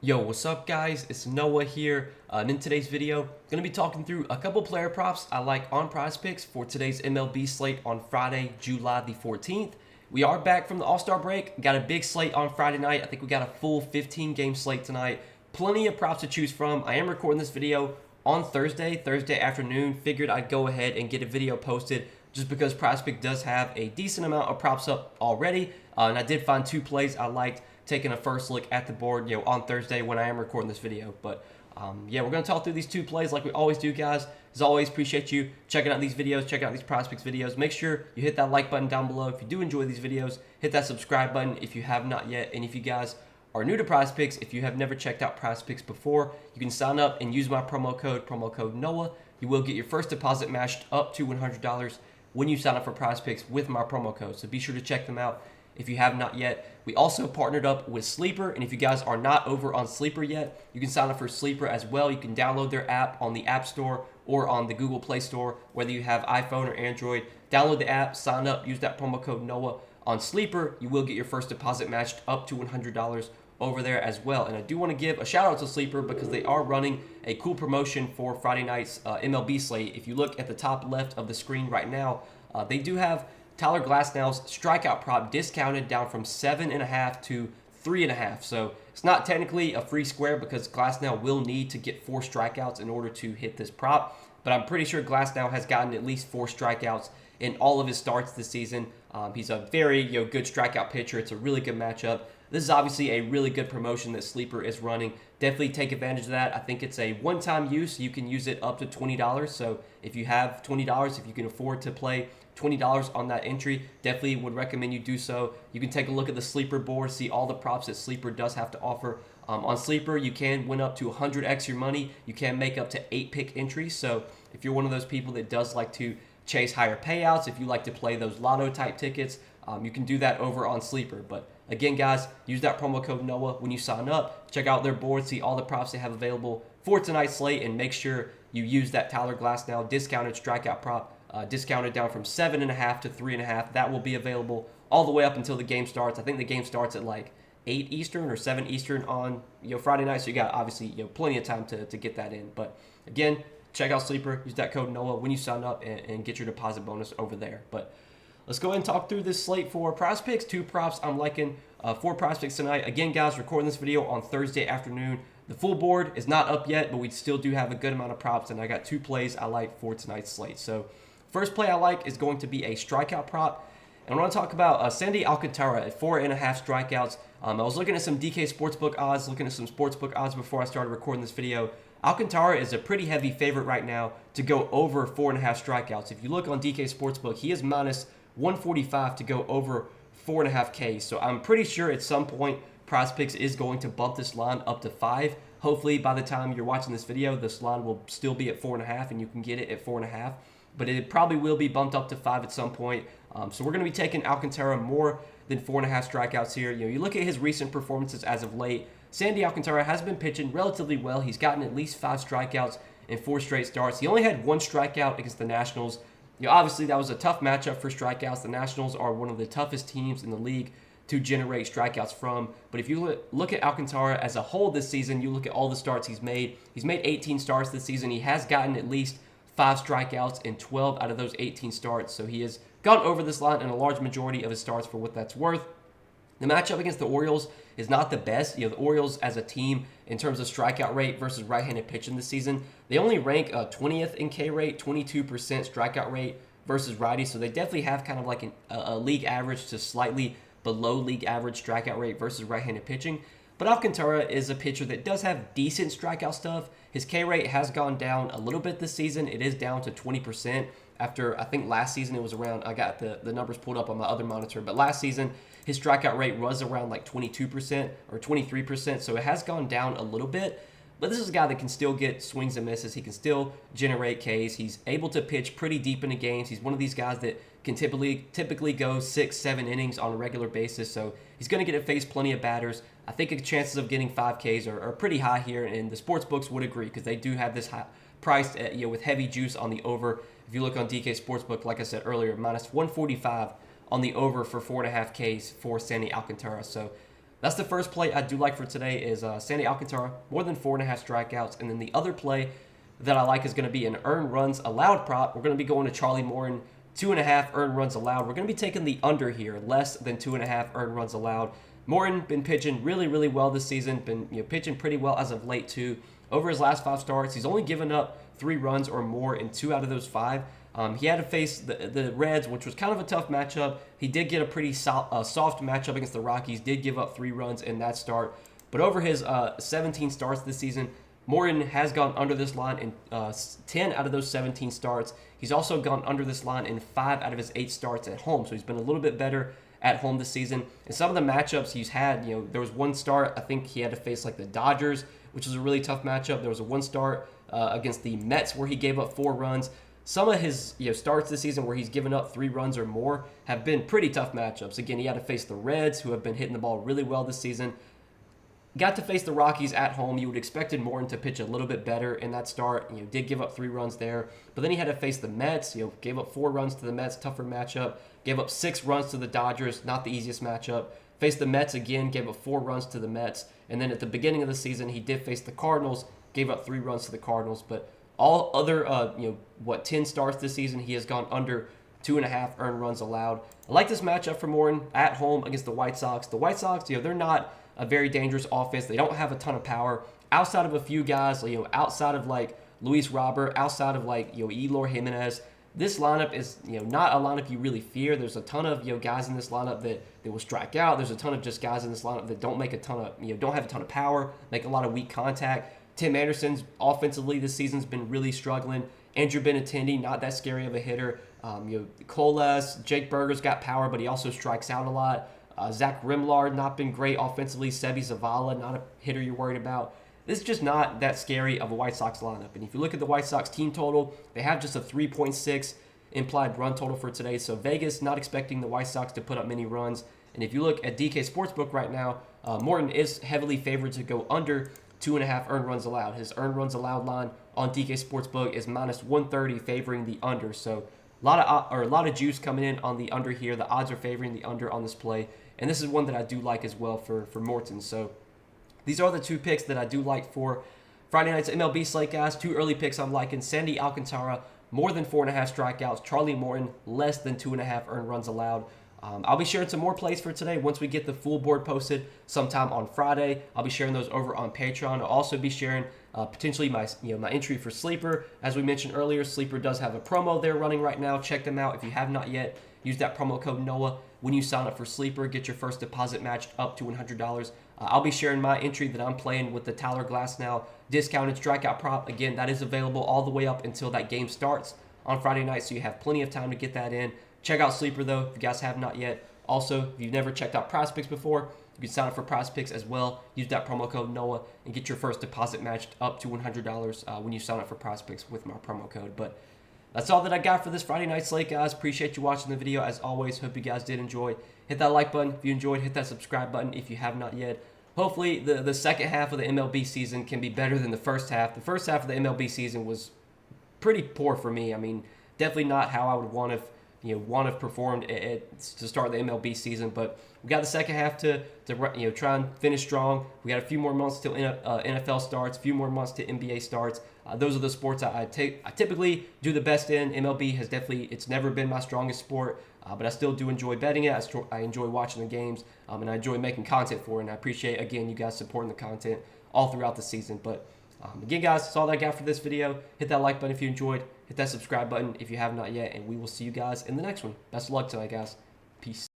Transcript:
Yo, what's up guys? It's Noah here, and in today's video, I'm going to be talking through a couple player props I like on Prizepicks for today's MLB slate on Friday, July the 14th. We are back from the All-Star break, got a big slate on Friday night. I think we got a full 15-game slate tonight. Plenty of props to choose from. I am recording this video on Thursday afternoon. Figured I'd go ahead and get a video posted just because Prizepicks does have a decent amount of props up already, and I did find two plays I liked taking a first look at the board, on Thursday when I am recording this video. But yeah, we're gonna talk through these two plays like we always do, guys. As always, appreciate you checking out these videos, checking out these Prizepicks videos. Make sure you hit that like button down below if you do enjoy these videos. Hit that subscribe button if you have not yet. And if you guys are new to Prizepicks, if you have never checked out Prizepicks before, you can sign up and use my promo code Noah. You will get your first deposit matched up to $100 when you sign up for Prizepicks with my promo code. So be sure to check them out if you have not yet. We also partnered up with Sleeper, and if you guys are not over on Sleeper yet, you can sign up for Sleeper as well. You can download their app on the App Store or on the Google Play Store, whether you have iPhone or Android. Download the app, sign up, use that promo code Noah. On Sleeper, you will get your first deposit matched up to $100 over there as well. And I do want to give a shout out to Sleeper because they are running a cool promotion for Friday night's MLB slate. If you look at the top left of the screen right now, they do have Tyler Glasnow's strikeout prop discounted down from 7.5 to 3.5. So it's not technically a free square because Glasnow will need to get 4 strikeouts in order to hit this prop. But I'm pretty sure Glasnow has gotten at least 4 strikeouts in all of his starts this season. He's a very good strikeout pitcher. It's a really good matchup. This is obviously a really good promotion that Sleeper is running. Definitely take advantage of that. I think it's a one-time use. You can use it up to $20. So if you have $20, if you can afford to play $20 on that entry, definitely would recommend you do so. You can take a look at the Sleeper board, see all the props that Sleeper does have to offer. On Sleeper, you can win up to 100x your money. You can make up to 8-pick entries. So if you're one of those people that does like to chase higher payouts, if you like to play those lotto type tickets, you can do that over on Sleeper. But again, guys, use that promo code Noah when you sign up. Check out their board, see all the props they have available for tonight's slate, and make sure you use that Tyler Glasnow discounted strikeout prop, discounted down from 7.5 to 3.5. That will be available all the way up until the game starts. I think the game starts at like 8 Eastern or 7 Eastern on Friday night, so you got obviously plenty of time to get that in. But again, check out Sleeper, use that code Noah when you sign up, and get your deposit bonus over there. But let's go ahead and talk through this slate for Prizepicks. 2 props I'm liking for Prizepicks tonight. Again, guys, recording this video on Thursday afternoon. The full board is not up yet, but we still do have a good amount of props, and I got 2 plays I like for tonight's slate. So first play I like is going to be a strikeout prop. And I want to talk about Sandy Alcantara at 4.5 strikeouts. I was looking at some DK Sportsbook odds, looking at some Sportsbook odds before I started recording this video. Alcantara is a pretty heavy favorite right now to go over 4.5 strikeouts. If you look on DK Sportsbook, he is minus 145 to go over 4.5 Ks. So I'm pretty sure at some point Prizepicks is going to bump this line up to 5. Hopefully by the time you're watching this video, this line will still be at 4.5 and you can get it at 4.5. But it probably will be bumped up to 5 at some point. So we're going to be taking Alcantara more than 4.5 strikeouts here. You look at his recent performances as of late. Sandy Alcantara has been pitching relatively well. He's gotten at least 5 strikeouts in 4 straight starts. He only had 1 strikeout against the Nationals. Obviously, that was a tough matchup for strikeouts. The Nationals are one of the toughest teams in the league to generate strikeouts from. But if you look at Alcantara as a whole this season, you look at all the starts he's made. He's made 18 starts this season. He has gotten at least 5 strikeouts in 12 out of those 18 starts. So he has gone over this line in a large majority of his starts for what that's worth. The matchup against the Orioles is not the best. The Orioles as a team in terms of strikeout rate versus right-handed pitching this season, they only rank 20th in K rate, 22% strikeout rate versus righties. So they definitely have kind of like a league average to slightly below league average strikeout rate versus right-handed pitching. But Alcantara is a pitcher that does have decent strikeout stuff. His K rate has gone down a little bit this season. It is down to 20% after, I think last season it was around, I got the numbers pulled up on my other monitor, but last season his strikeout rate was around like 22% or 23%, so it has gone down a little bit. But this is a guy that can still get swings and misses. He can still generate Ks. He's able to pitch pretty deep into games. He's one of these guys that can typically go 6-7 innings on a regular basis, so he's going to get to face plenty of batters. I think the chances of getting 5 Ks are pretty high here, and the sports books would agree because they do have this high, priced at, with heavy juice on the over. If you look on DK Sportsbook, like I said earlier, minus 145 on the over for 4.5 Ks for Sandy Alcantara. So That's the first play I do like for today is Sandy Alcantara, more than 4.5 strikeouts. And then the other play that I like is going to be an earned runs allowed prop. We're going to be going to Charlie Morton, 2.5 earned runs allowed. We're going to be taking the under here, less than 2.5 earned runs allowed. Morton been pitching really, really well this season. Been pitching pretty well as of late too. Over his last 5 starts, he's only given up 3 runs or more in 2 out of those 5. He had to face the Reds, which was kind of a tough matchup. He did get a pretty soft matchup against the Rockies, did give up 3 runs in that start. But over his 17 starts this season, Morton has gone under this line in 10 out of those 17 starts. He's also gone under this line in 5 out of his 8 starts at home. So he's been a little bit better at home this season. And some of the matchups he's had, there was one start, I think he had to face like the Dodgers, which was a really tough matchup. There was a one start against the Mets where he gave up 4 runs. Some of his starts this season where he's given up 3 runs or more have been pretty tough matchups. Again, he had to face the Reds, who have been hitting the ball really well this season. Got to face the Rockies at home. You would expected Morton to pitch a little bit better in that start. Did give up 3 runs there. But then he had to face the Mets. Gave up 4 runs to the Mets, tougher matchup. Gave up 6 runs to the Dodgers, not the easiest matchup. Faced the Mets again, gave up 4 runs to the Mets. And then at the beginning of the season, he did face the Cardinals, gave up 3 runs to the Cardinals. But all other, 10 starts this season, he has gone under 2.5 earned runs allowed. I like this matchup for Morton at home against the White Sox. The White Sox, they're not a very dangerous offense. They don't have a ton of power. Outside of a few guys, outside of like Luis Robert, outside of like Eloy Jimenez, this lineup is not a lineup you really fear. There's a ton of guys in this lineup that will strike out. There's a ton of just guys in this lineup that don't make a ton of don't have a ton of power, make a lot of weak contact. Tim Anderson's offensively this season's been really struggling. Andrew Benintendi, not that scary of a hitter. Colas, Jake Berger's got power, but he also strikes out a lot. Zach Rimlard, not been great offensively. Sebi Zavala, not a hitter you're worried about. This is just not that scary of a White Sox lineup. And if you look at the White Sox team total, they have just a 3.6 implied run total for today. So Vegas not expecting the White Sox to put up many runs. And if you look at DK Sportsbook right now, Morton is heavily favored to go under 2.5 earned runs allowed. His earned runs allowed line on DK Sportsbook is minus 130, favoring the under. So a lot of juice coming in on the under here. The odds are favoring the under on this play. And this is one that I do like as well for Morton. So these are the 2 picks that I do like for Friday night's MLB slate, guys. 2 early picks I'm liking. Sandy Alcantara, more than 4.5 strikeouts. Charlie Morton, less than 2.5 earned runs allowed. I'll be sharing some more plays for today once we get the full board posted sometime on Friday. I'll be sharing those over on Patreon. I'll also be sharing potentially my entry for Sleeper. As we mentioned earlier, Sleeper does have a promo they're running right now. Check them out if you have not yet. Use that promo code NOAH when you sign up for Sleeper. Get your first deposit matched up to $100. I'll be sharing my entry that I'm playing with the Tyler Glasnow discounted strikeout prop. Again, that is available all the way up until that game starts on Friday night, so you have plenty of time to get that in. Check out Sleeper, though, if you guys have not yet. Also, if you've never checked out Prizepicks before, you can sign up for Prizepicks as well. Use that promo code NOAH and get your first deposit matched up to $100 when you sign up for Prizepicks with my promo code. But that's all that I got for this Friday night slate, guys. Appreciate you watching the video. As always, hope you guys did enjoy. Hit that like button if you enjoyed. Hit that subscribe button if you have not yet. Hopefully, the second half of the MLB season can be better than the first half. The first half of the MLB season was pretty poor for me. I mean, definitely not how I would want to have performed to start the MLB season. But we got the second half to try and finish strong. We got a few more months till NFL starts, a few more months to NBA starts. Those are the sports I typically do the best in. MLB has it's never been my strongest sport, but I still do enjoy betting it. I enjoy watching the games, and I enjoy making content for it. And I appreciate, again, you guys supporting the content all throughout the season. But again, guys, that's all that I got for this video. Hit that like button if you enjoyed. Hit that subscribe button if you have not yet. And we will see you guys in the next one. Best of luck tonight, guys. Peace.